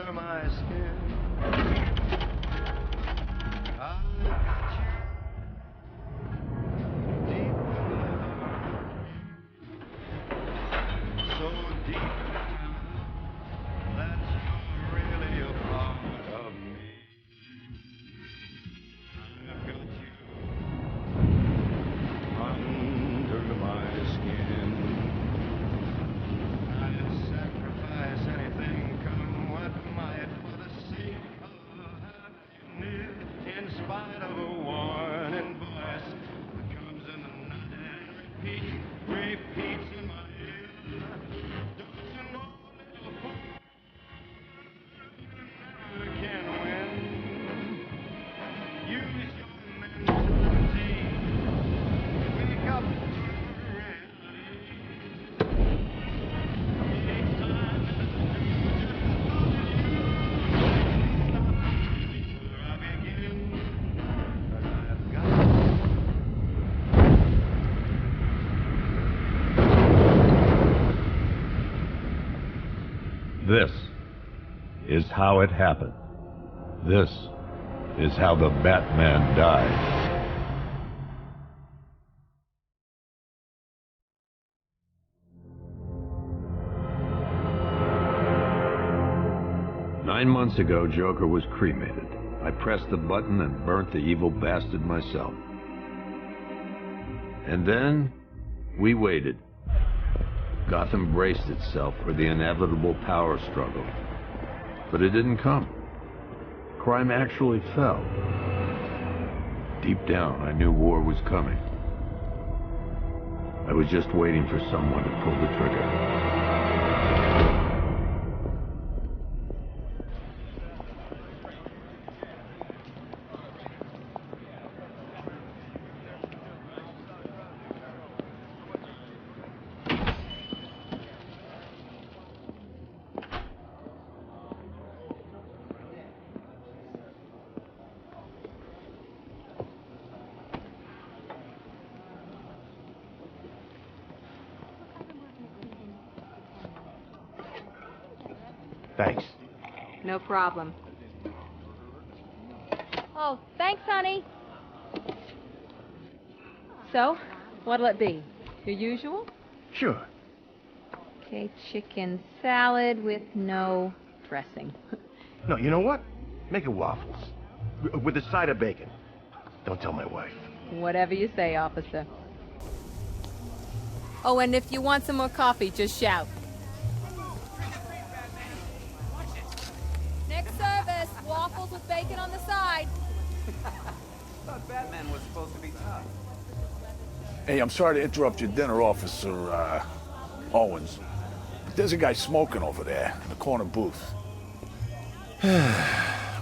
under my skin. I got you deep in my heart, so deep that you're really a part of me. I've got you under my skin. I'd sacrifice anything, come what might, for the sake of having you near. In spite of a warning voice that comes in the night and repeats in my ear. Don't you know, little fool, you never can win. Use your mentality. Wake up to reality. Each time that I do, just as long as you stop before I begin. 'Cause I've got you. This is how it happened. This is how the Batman died. 9 months ago, Joker was cremated. I pressed the button and burnt the evil bastard myself. And then, we waited. Gotham braced itself for the inevitable power struggle. But it didn't come. Crime actually fell. Deep down, I knew war was coming. I was just waiting for someone to pull the trigger. Thanks. No problem. Oh, thanks, honey. So, what'll it be? Your usual? Sure. Okay, chicken salad with no dressing. No, you know what? Make it waffles. With a side of bacon. Don't tell my wife. Whatever you say, officer. Oh, and if you want some more coffee, just shout. Next service, waffles with bacon on the side. Thought Batman was supposed to be tough. Hey, I'm sorry to interrupt your dinner, Officer, Owens. But there's a guy smoking over there in the corner booth.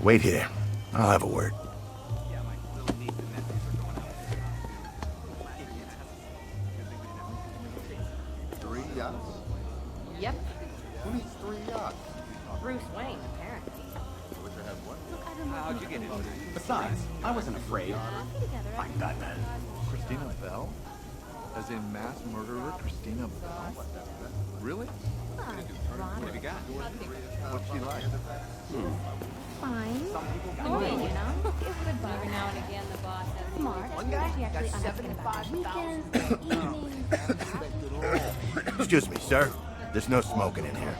Wait here. I'll have a word. Three yachts? Yep. Who needs 3 yachts? Bruce Wayne, apparently. Wish I had one. How'd you get into it? Besides, I wasn't afraid. I'm Batman. Christina Bell? As in mass murderer Christina Bell? Really? What have you got? What's she like? Fine. Annoying, you know? Every now and again, the boss has Smart. One guy She actually got understands about weekends, evenings. Excuse me, sir. There's no smoking in here.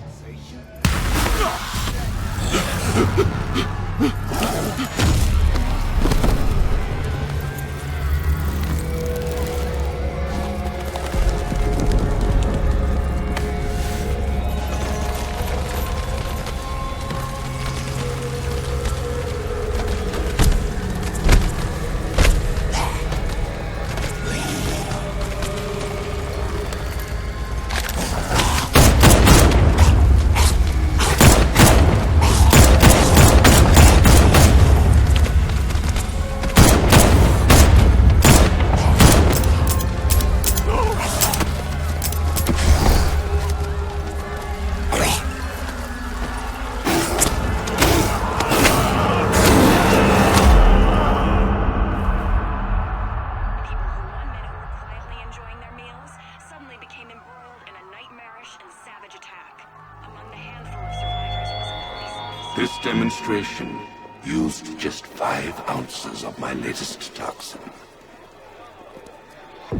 This demonstration used just 5 ounces of my latest toxin.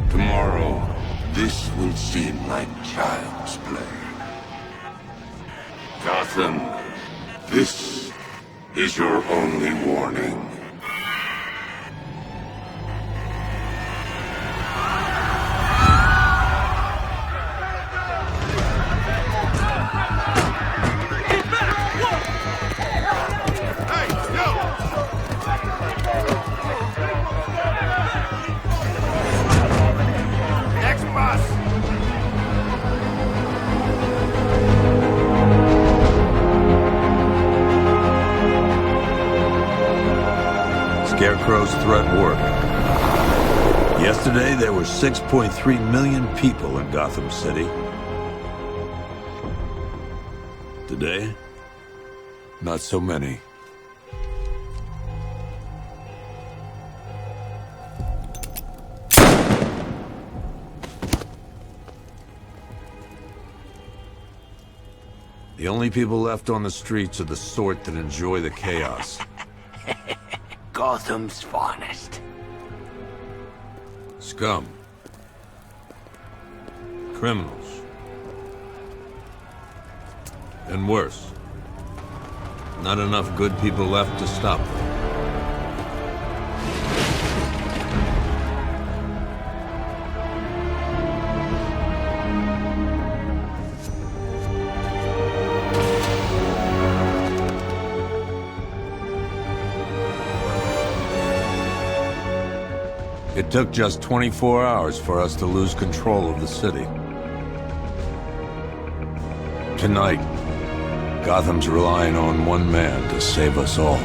Tomorrow, this will seem like child's play. Gotham, this is your only warning. Scarecrow's threat worked. Yesterday, there were 6.3 million people in Gotham City. Today, not so many. The only people left on the streets are the sort that enjoy the chaos. Gotham's finest. Scum. Criminals. And worse. Not enough good people left to stop them. It took just 24 hours for us to lose control of the city. Tonight, Gotham's relying on one man to save us all.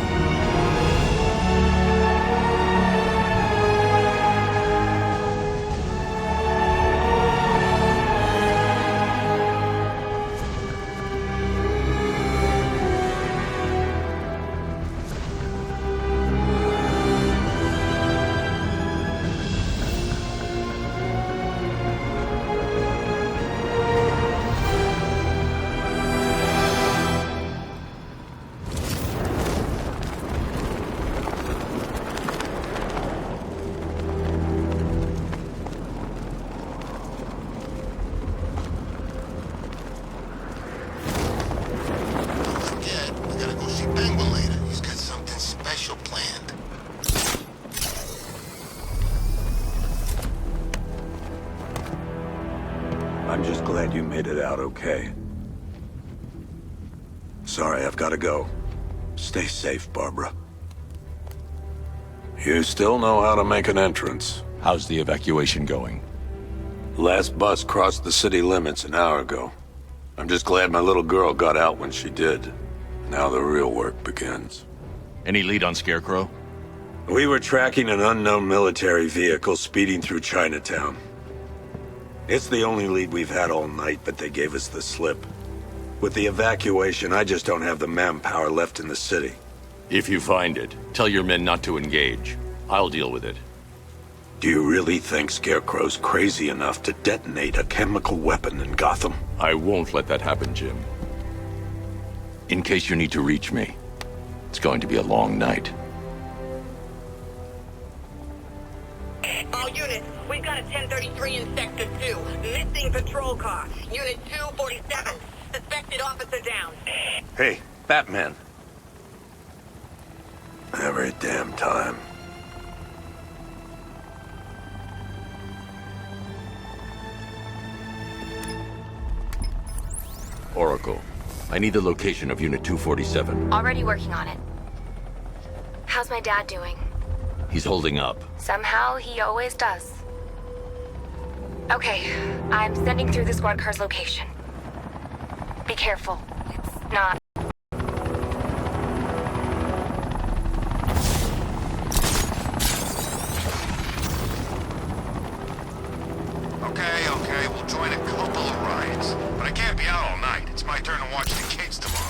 I'm just glad you made it out okay. Sorry, I've got to go. Stay safe, Barbara. You still know how to make an entrance. How's the evacuation going? Last bus crossed the city limits an hour ago. I'm just glad my little girl got out when she did. Now the real work begins. Any lead on Scarecrow? We were tracking an unknown military vehicle speeding through Chinatown. It's the only lead we've had all night, but they gave us the slip. With the evacuation, I just don't have the manpower left in the city. If you find it, tell your men not to engage. I'll deal with it. Do you really think Scarecrow's crazy enough to detonate a chemical weapon in Gotham? I won't let that happen, Jim. In case you need to reach me, it's going to be a long night. All units, we've got a 1033 in Sector 2. Missing patrol car. Unit 247. Suspected officer down. Hey, Batman. Every damn time. Oracle, I need the location of Unit 247. Already working on it. How's my dad doing? He's holding up. Somehow, he always does. Okay, I'm sending through the squad car's location. Be careful. It's not... Okay, we'll join a couple of rides. But I can't be out all night. It's my turn to watch the kids tomorrow.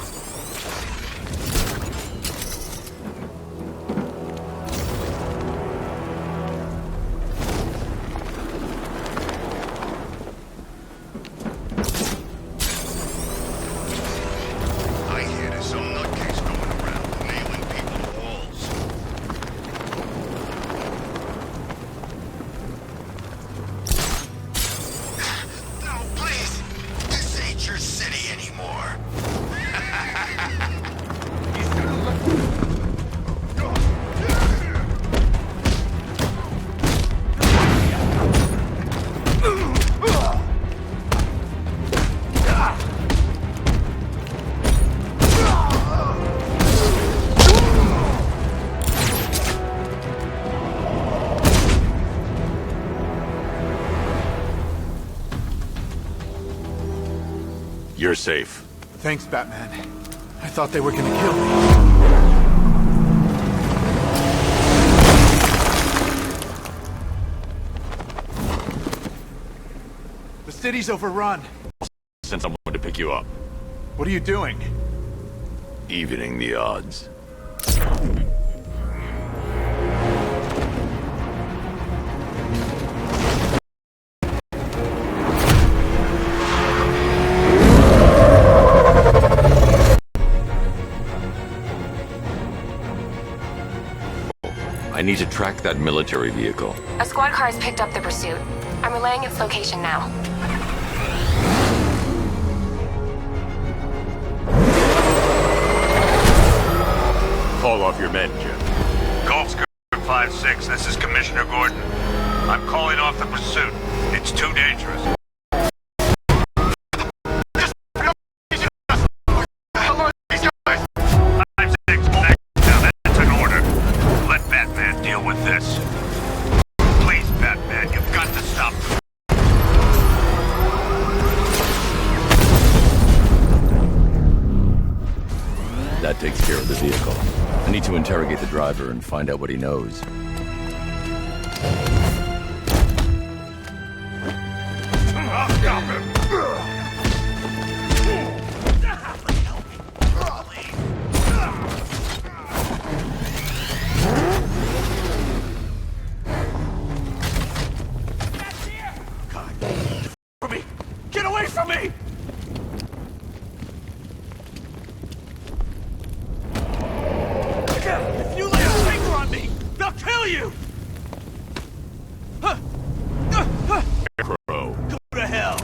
You're safe. Thanks, Batman. I thought they were gonna kill me. The city's overrun. Send someone to pick you up. What are you doing? Evening the odds. I need to track that military vehicle. A squad car has picked up the pursuit. I'm relaying its location now. Call off your men, Jim. Golf Scout 5-6, this is Commissioner Gordon. I'm calling off the pursuit. It's too dangerous. That's an order. Let Batman deal with this. Please, Batman, you've got to stop. That takes care of the vehicle. I need to interrogate the driver and find out what he knows. I'll stop him. Get away from me! If you lay a finger on me, they'll kill you! Crow. Go to hell!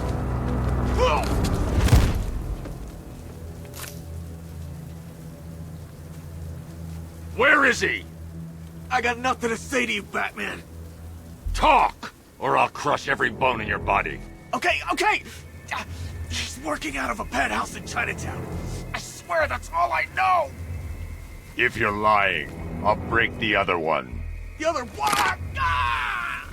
Where is he? I got nothing to say to you, Batman. Talk, or I'll crush every bone in your body. Okay. He's working out of a penthouse in Chinatown. I swear that's all I know. If you're lying, I'll break the other one. The other one! Ah!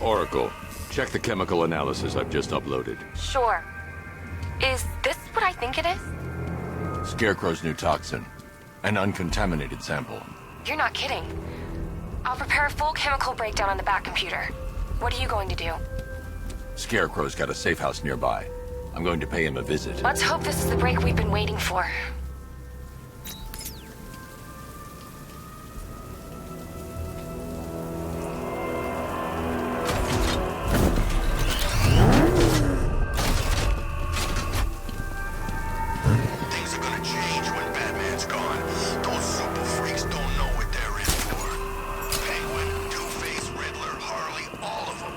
Oracle, check the chemical analysis I've just uploaded. Sure. Is this what I think it is? Scarecrow's new toxin. An uncontaminated sample. You're not kidding. I'll prepare a full chemical breakdown on the back computer. What are you going to do? Scarecrow's got a safe house nearby. I'm going to pay him a visit. Let's hope this is the break we've been waiting for. Things are gonna change when Batman's gone. Those super freaks don't know what they're in for. Penguin, Two-Face, Riddler, Harley, all of them.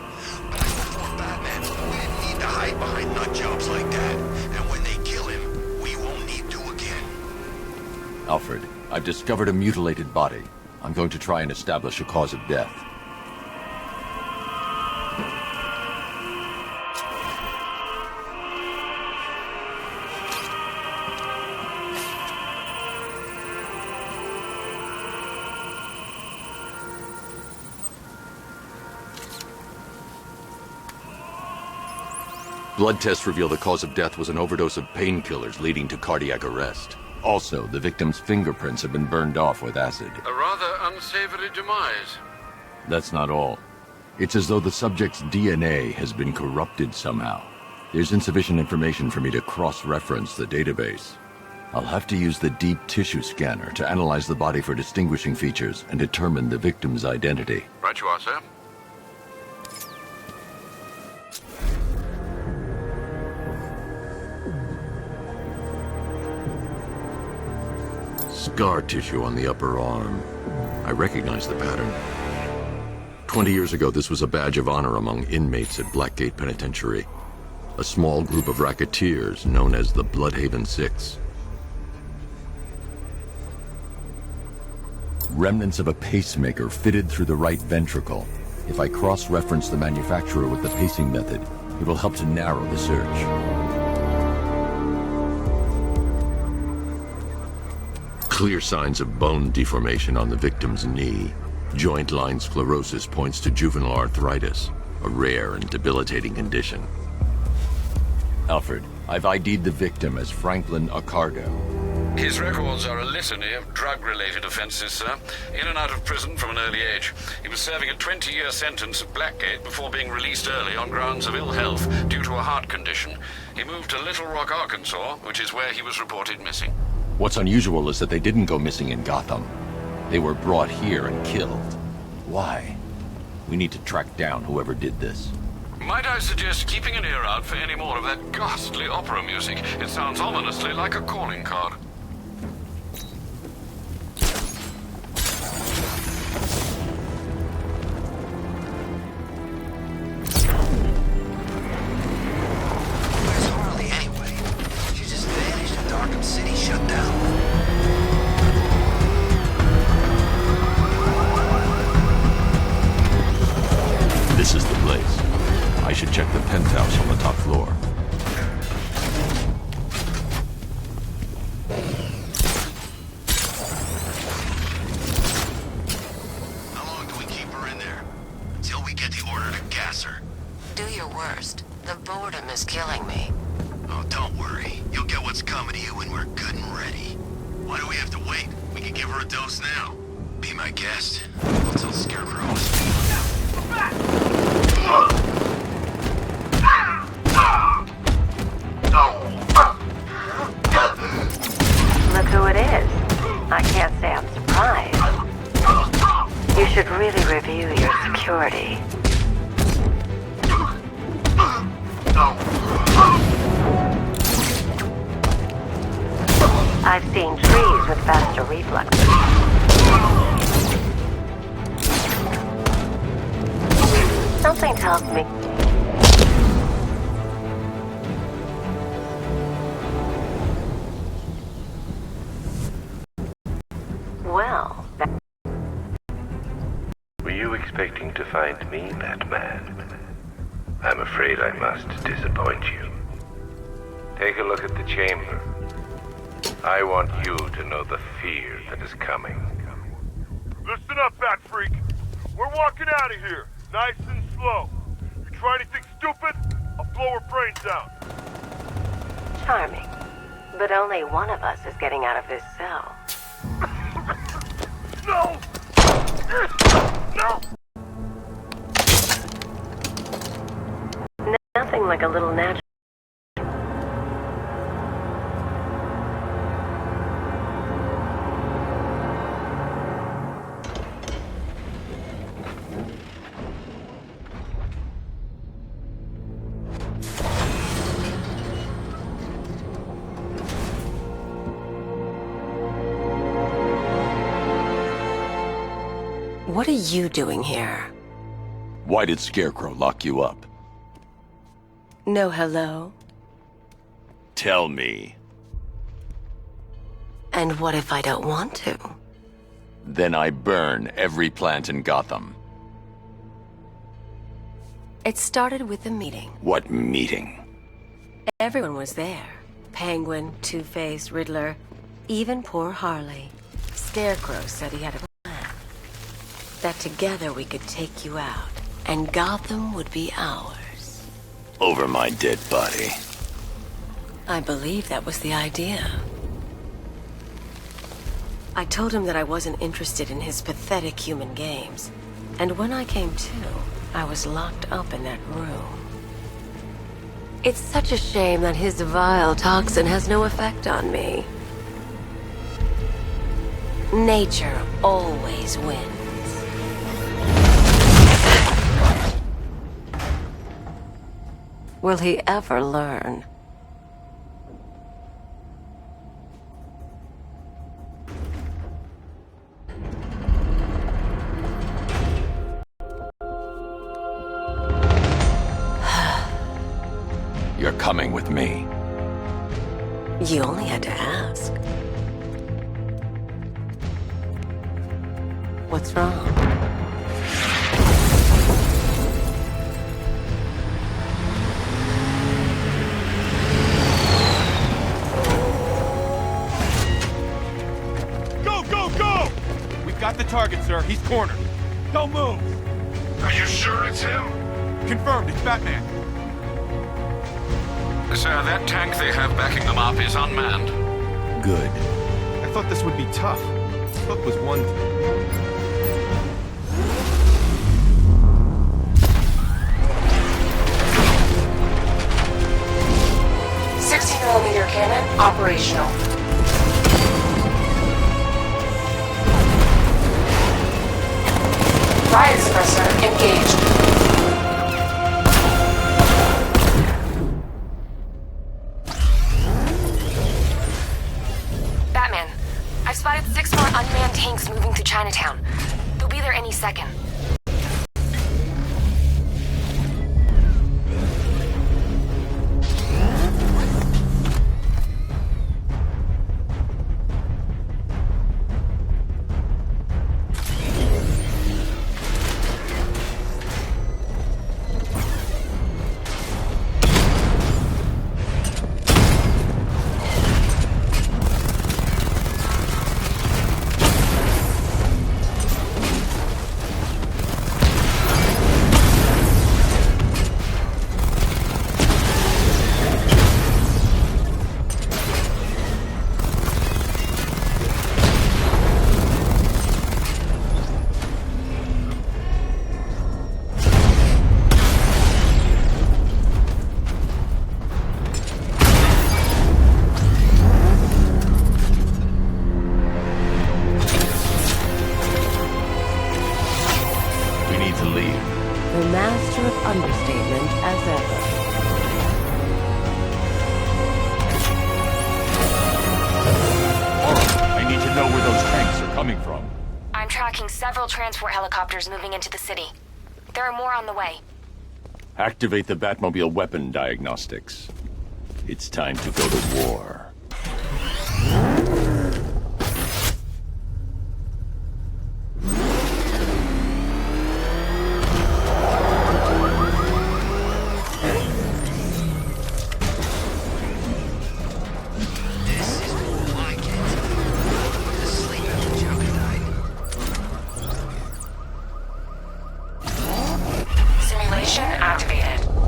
Back before Batman, we didn't need to hide behind nut jobs like that. And when they kill him, we won't need to again. Alfred, I've discovered a mutilated body. I'm going to try and establish a cause of death. Blood tests reveal the cause of death was an overdose of painkillers leading to cardiac arrest. Also, the victim's fingerprints have been burned off with acid. A rather unsavory demise. That's not all. It's as though the subject's DNA has been corrupted somehow. There's insufficient information for me to cross-reference the database. I'll have to use the deep tissue scanner to analyze the body for distinguishing features and determine the victim's identity. Right you are, sir. Scar tissue on the upper arm. I recognize the pattern. 20 years ago, this was a badge of honor among inmates at Blackgate Penitentiary. A small group of racketeers known as the Bloodhaven Six. Remnants of a pacemaker fitted through the right ventricle. If I cross-reference the manufacturer with the pacing method, it will help to narrow the search. Clear signs of bone deformation on the victim's knee. Joint line sclerosis points to juvenile arthritis, a rare and debilitating condition. Alfred, I've ID'd the victim as Franklin Accardo. His records are a litany of drug-related offenses, sir. In and out of prison from an early age. He was serving a 20-year sentence at Blackgate before being released early on grounds of ill health due to a heart condition. He moved to Little Rock, Arkansas, which is where he was reported missing. What's unusual is that they didn't go missing in Gotham. They were brought here and killed. Why? We need to track down whoever did this. Might I suggest keeping an ear out for any more of that ghastly opera music? It sounds ominously like a calling card. Where's Harley anyway? She just vanished and Arkham City shut down. This is the place. I should check the penthouse on the top floor. How long do we keep her in there? Until we get the order to gas her. Do your worst. The boredom is killing me. Oh, don't worry. You'll get what's coming to you when we're good and ready. Why do we have to wait? We can give her a dose now. Be my guest. I'll tell Scarecrow. Look who it is. I can't say I'm surprised. You should really review your security. I've seen trees with faster reflexes. Something tells me. Well, were you expecting to find me, Batman? I'm afraid I must disappoint you. Take a look at the chamber. I want you to know the fear that is coming. Listen up, Bat Freak. We're walking out of here, nice and slow. You try anything stupid, I'll blow her brains out. Charming. But only one of us is getting out of this cell. No! No! Nothing like a little natural. What are you doing here? Why did Scarecrow lock you up? No hello? Tell me. And what if I don't want to? Then I burn every plant in Gotham. It started with a meeting. What meeting? Everyone was there. Penguin, Two-Face, Riddler, even poor Harley. Scarecrow said he had a plan. That together we could take you out, and Gotham would be ours. Over my dead body. I believe that was the idea. I told him that I wasn't interested in his pathetic human games. And when I came to, I was locked up in that room. It's such a shame that his vile toxin has no effect on me. Nature always wins. Will he ever learn? You're coming with me. You only had to ask. What's wrong? Got the target, sir. He's cornered. Don't move! Are you sure it's him? Confirmed, it's Batman. Sir, that tank they have backing them up is unmanned. Good. I thought this would be tough. Hook was one... 60mm cannon operational. Riot suppressor engaged. Batman, I've spotted 6 more unmanned tanks moving through Chinatown. They'll be there any second. Understatement as ever. I need to know where those tanks are coming from. I'm tracking several transport helicopters moving into the city. There are more on the way. Activate the Batmobile weapon diagnostics. It's time to go to war.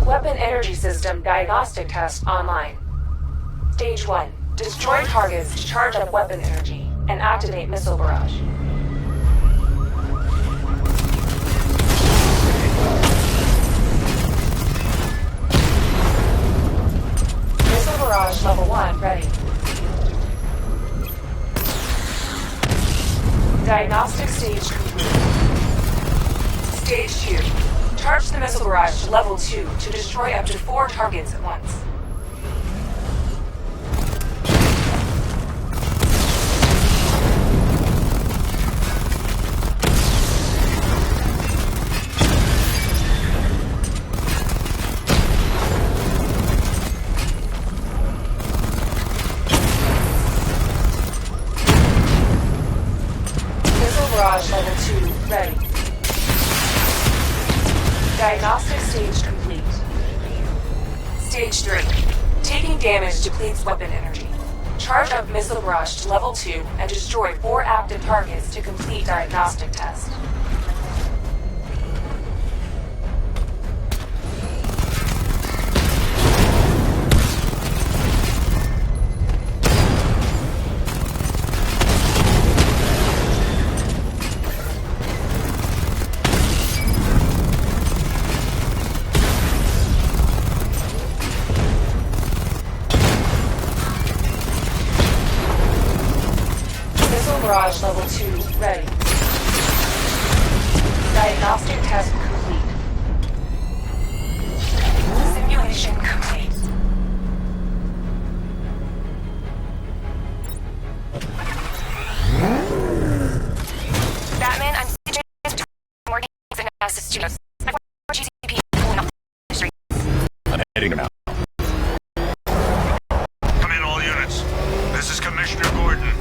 Weapon energy system diagnostic test online. Stage 1. Destroy targets to charge up weapon energy and activate missile barrage. Missile barrage level 1 ready. Diagnostic stage complete. Stage 2. Charge the missile barrage to level 2 to destroy up to 4 targets at once. Missile barrage level 2 ready. Diagnostic stage complete. Stage 3. Taking damage depletes weapon energy. Charge up missile barrage to level 2 and destroy 4 active targets to complete diagnostic test. Barrage level 2 ready. Diagnostic test complete. Simulation complete. Batman, I'm suggesting more games in NASA Studios. GCP pulling up the streets. I'm heading now. Come in, all units. This is Commissioner Gordon.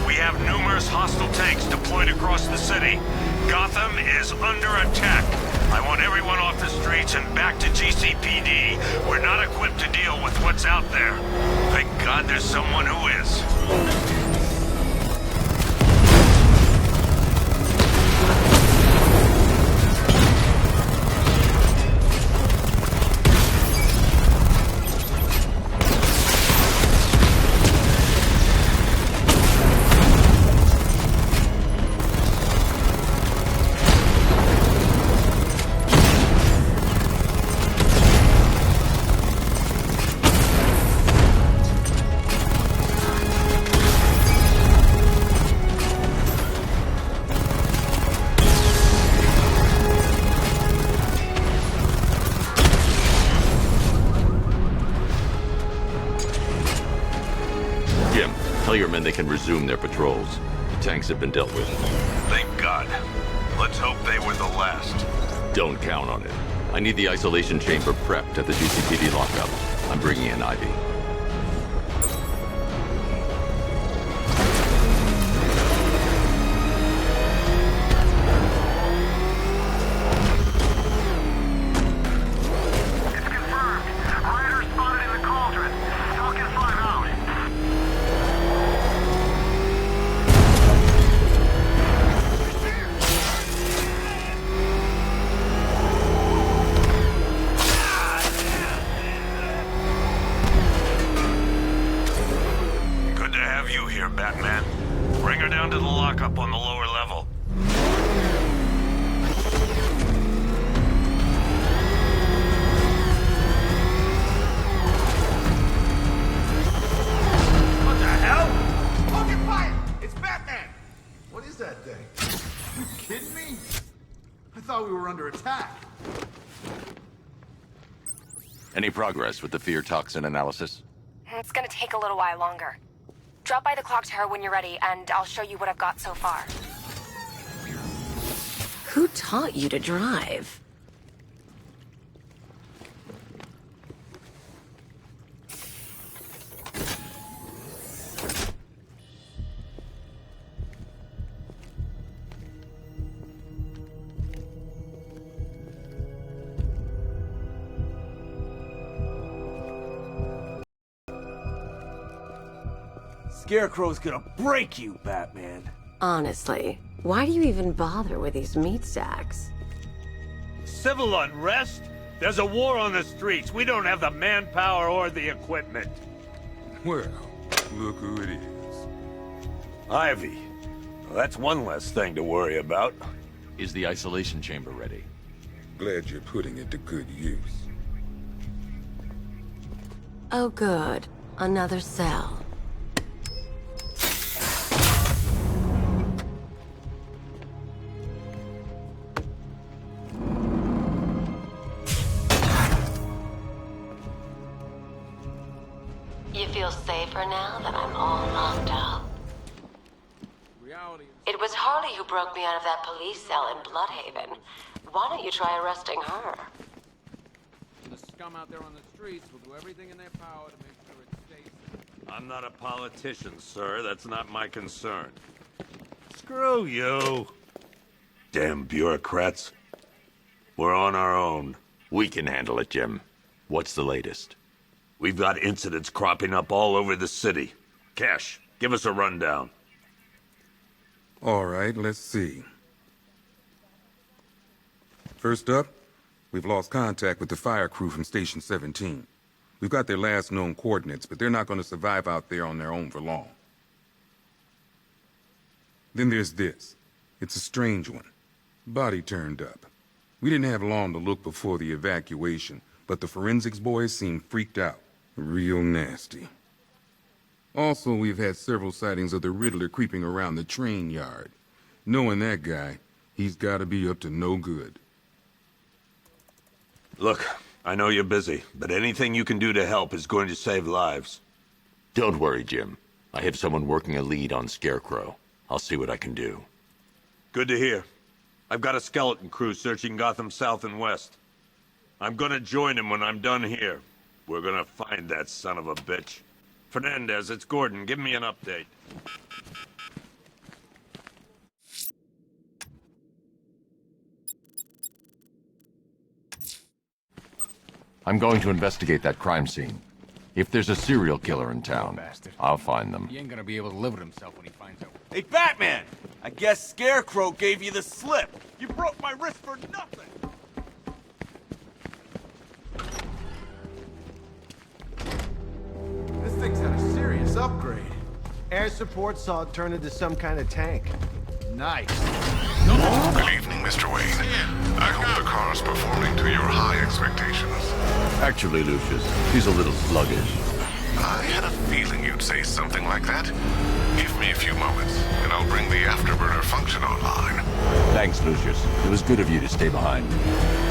We have numerous hostile tanks deployed across the city. Gotham is under attack. I want everyone off the streets and back to GCPD. We're not equipped to deal with what's out there. Thank God there's someone who is. determined they can resume their patrols. Tanks have been dealt with. Thank God. Let's hope they were the last. Don't count on it. I need the isolation chamber prepped at the GCPD lockup. I'm bringing in Ivy. Batman. Bring her down to the lockup on the lower level. What the hell? Open fire! It's Batman! What is that thing? You kidding me? I thought we were under attack. Any progress with the fear toxin analysis? It's gonna take a little while longer. Drop by the clock tower when you're ready, and I'll show you what I've got so far. Who taught you to drive? Scarecrow's gonna break you, Batman. Honestly, why do you even bother with these meat sacks? Civil unrest? There's a war on the streets. We don't have the manpower or the equipment. Well, look who it is. Ivy. Well, that's one less thing to worry about. Is the isolation chamber ready? Glad you're putting it to good use. Oh good. Another cell. You feel safer now that I'm all locked up? It was Harley who broke me out of that police cell in Bloodhaven. Why don't you try arresting her? The scum out there on the streets will do everything in their power to make sure it stays safe. I'm not a politician, sir. That's not my concern. Screw you. Damn bureaucrats. We're on our own. We can handle it, Jim. What's the latest? We've got incidents cropping up all over the city. Cash, give us a rundown. All right, let's see. First up, we've lost contact with the fire crew from Station 17. We've got their last known coordinates, but they're not going to survive out there on their own for long. Then there's this. It's a strange one. Body turned up. We didn't have long to look before the evacuation, but the forensics boys seemed freaked out. Real nasty. Also, we've had several sightings of the Riddler creeping around the train yard. Knowing that guy, he's got to be up to no good. Look, I know you're busy, but anything you can do to help is going to save lives. Don't worry, Jim. I have someone working a lead on Scarecrow. I'll see what I can do. Good to hear. I've got a skeleton crew searching Gotham South and West. I'm gonna join him when I'm done here. We're gonna find that son of a bitch. Fernandez, it's Gordon. Give me an update. I'm going to investigate that crime scene. If there's a serial killer in town, I'll find them. He ain't gonna be able to live with himself when he finds out. Hey, Batman! I guess Scarecrow gave you the slip. You broke my wrist for nothing. This thing's had a serious upgrade. Air support saw it turn into some kind of tank. Nice. Good evening, Mr. Wayne. I hope the car's performing to your high expectations. Actually, Lucius, he's a little sluggish. I had a feeling you'd say something like that. Give me a few moments, and I'll bring the afterburner function online. Thanks, Lucius. It was good of you to stay behind.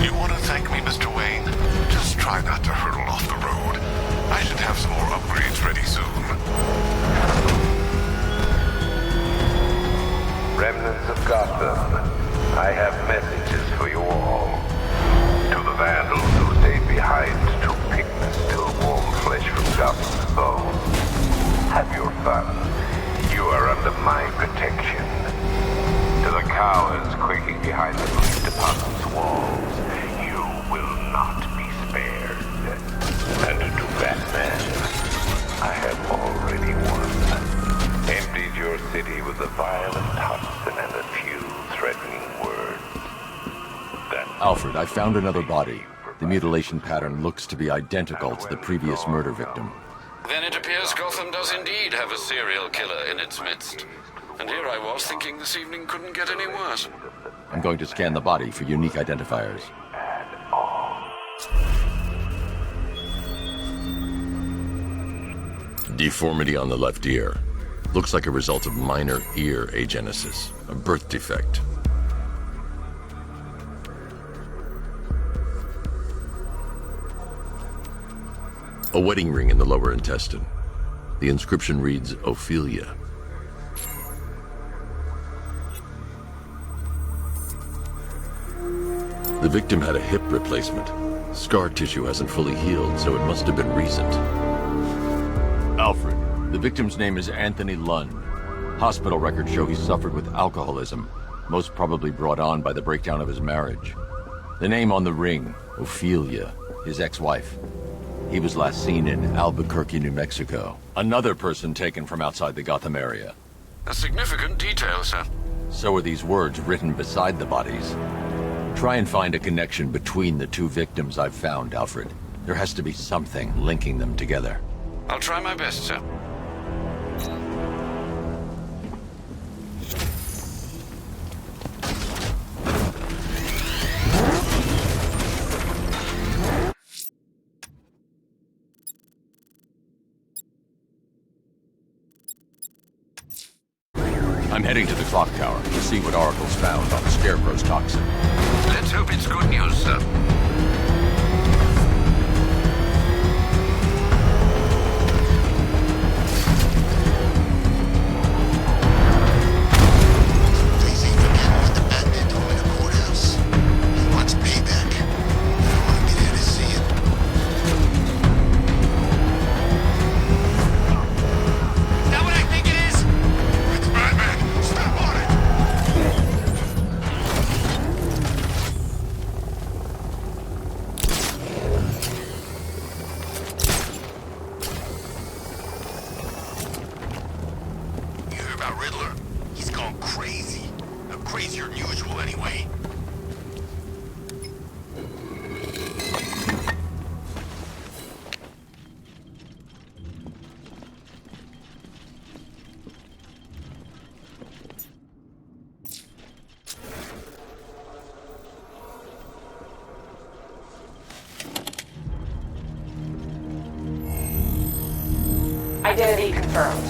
You want to thank me, Mr. Wayne? Just try not to hurtle off the road. I should have some more upgrades ready soon. Remnants of Gotham, I have messages for you all. To the vandals who stayed behind to pick the still warm flesh from Gotham's bones, have your fun. You are under my protection. To the cowards quaking behind the police department's walls, you will not be spared. And to Batman, I have already won. Emptied your city with a violent Hudson and a few threatening words. Alfred, I found another body. The mutilation pattern looks to be identical to the previous murder victim. Then it appears Gotham does indeed have a serial killer in its midst. And here I was thinking this evening couldn't get any worse. I'm going to scan the body for unique identifiers. Deformity on the left ear. Looks like a result of minor ear agenesis, a birth defect. A wedding ring in the lower intestine. The inscription reads, Ophelia. The victim had a hip replacement. Scar tissue hasn't fully healed, so it must have been recent. Alfred, the victim's name is Anthony Lund. Hospital records show he suffered with alcoholism, most probably brought on by the breakdown of his marriage. The name on the ring, Ophelia, his ex-wife. He was last seen in Albuquerque, New Mexico. Another person taken from outside the Gotham area. A significant detail, sir. So are these words written beside the bodies. Try and find a connection between the two victims I've found, Alfred. There has to be something linking them together. I'll try my best, sir. I'm heading to the clock tower to see what Oracle's found on the Scarecrow's toxin. Let's hope it's good news, sir. Identity confirmed.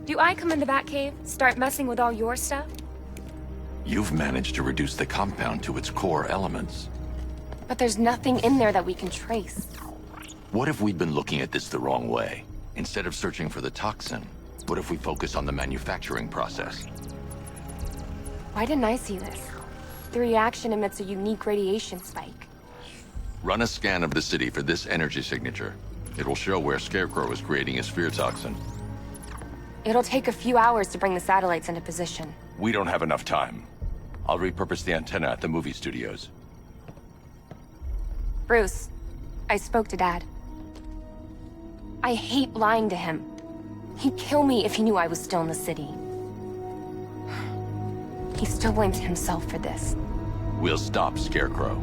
Do I come in the Batcave, start messing with all your stuff? You've managed to reduce the compound to its core elements. But there's nothing in there that we can trace. What if we'd been looking at this the wrong way? Instead of searching for the toxin, what if we focus on the manufacturing process? Why didn't I see this? The reaction emits a unique radiation spike. Run a scan of the city for this energy signature. It will show where Scarecrow is creating his fear toxin. It'll take a few hours to bring the satellites into position. We don't have enough time. I'll repurpose the antenna at the movie studios. Bruce, I spoke to Dad. I hate lying to him. He'd kill me if he knew I was still in the city. He still blames himself for this. We'll stop Scarecrow.